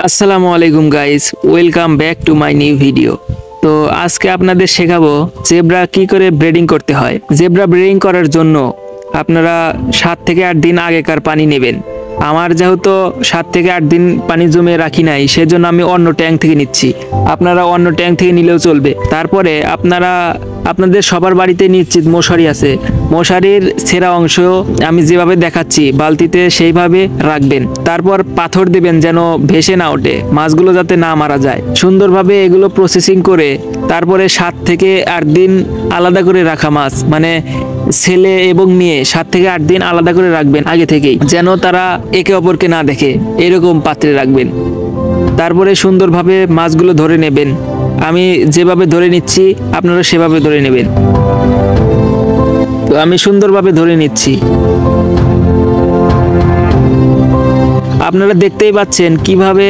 আসসালামু আলাইকুম guys, welcome back to my new video. তো আজকে আপনাদের শেখাবো জেব্রা কি করে ব্রিডিং করতে হয়। জেব্রা ব্রিডিং করার জন্য আপনারা 7 থেকে 8 দিন আগেকার পানি নেবেন। আমার যেহেতু 7 থেকে 8 দিন পানি জমে রাখি নাই, সেজন্য আমি অন্য ট্যাঙ্ক থেকে নিচ্ছি। আপনারা অন্য ট্যাঙ্ক থেকে নিলেও চলবে। তারপরে আপনাদের সবার বাড়িতে নিশ্চিত মশারি আছে। মশারির ছেঁড়া অংশ আমি যেভাবে দেখাচ্ছি বালতিতে সেইভাবে রাখবেন। তারপর পাথর দেবেন যেন ভেসে না ওঠে, মাছগুলো যাতে না মারা যায়। সুন্দরভাবে এগুলো প্রসেসিং করে তারপরে 7 থেকে 8 দিন আলাদা করে রাখা মাছ, মানে ছেলে এবং মেয়ে 7 থেকে 8 দিন আলাদা করে রাখবেন আগে থেকেই, যেন তারা একে অপরকে না দেখে, এরকম পাত্রে রাখবেন। তারপরে সুন্দরভাবে মাছগুলো ধরে নেবেন। আমি যেভাবে ধরে নিচ্ছি আপনারা সেভাবে ধরে নেবেন। তো আমি সুন্দরভাবে ধরে নিচ্ছি। আপনারা দেখতেই পাচ্ছেন কিভাবে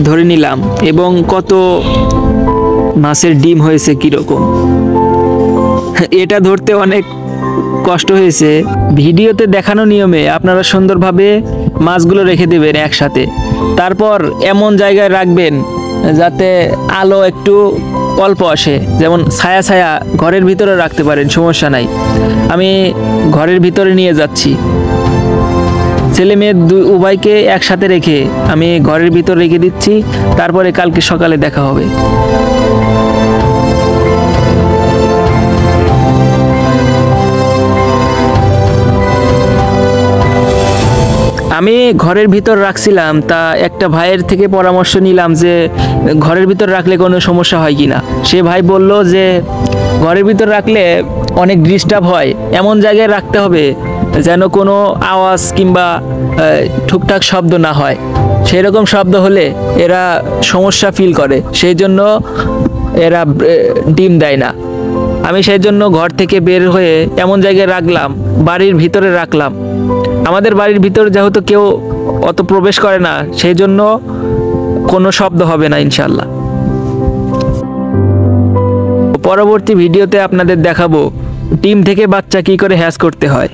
ধরে নিলাম এবং কত মাছের ডিম হয়েছে কিরকম। এটা ধরতে অনেক কষ্ট হয়েছে। ভিডিওতে দেখানো নিয়মে আপনারা সুন্দরভাবে মাছগুলো রেখে দেবেন একসাথে। তারপর এমন জায়গায় রাখবেন যাতে আলো একটু অল্প আসে, যেমন ছায়া ছায়া ঘরের ভিতরে রাখতে পারেন, সমস্যা নাই। আমি ঘরের ভিতরে নিয়ে যাচ্ছি। ছেলে মেয়ে উভয়কে একসাথে রেখে আমি ঘরের ভিতর রেখে দিচ্ছি। তারপরে কালকে সকালে দেখা হবে। আমি ঘরের ভিতর রাখছিলাম, তা একটা ভাইয়ের থেকে পরামর্শ নিলাম যে ঘরের ভিতর রাখলে কোনো সমস্যা হয় কি না। সে ভাই বলল যে ঘরের ভিতর রাখলে অনেক ডিস্টার্ব হয়, এমন জায়গায় রাখতে হবে যেন কোনো আওয়াজ কিংবা ঠুকঠাক শব্দ না হয়। সেই রকম শব্দ হলে এরা সমস্যা ফিল করে, সেই জন্য এরা ডিম দেয় না। আমি সেই জন্য ঘর থেকে বের হয়ে এমন জায়গায় রাখলাম, বাড়ির ভিতরে রাখলাম। আমাদের বাড়ির ভিতরে যেহেতু কেউ অত প্রবেশ করে না, সেই জন্য কোনো শব্দ হবে না ইনশাল্লাহ। পরবর্তী ভিডিওতে আপনাদের দেখাবো ডিম থেকে বাচ্চা কি করে হ্যাচ করতে হয়।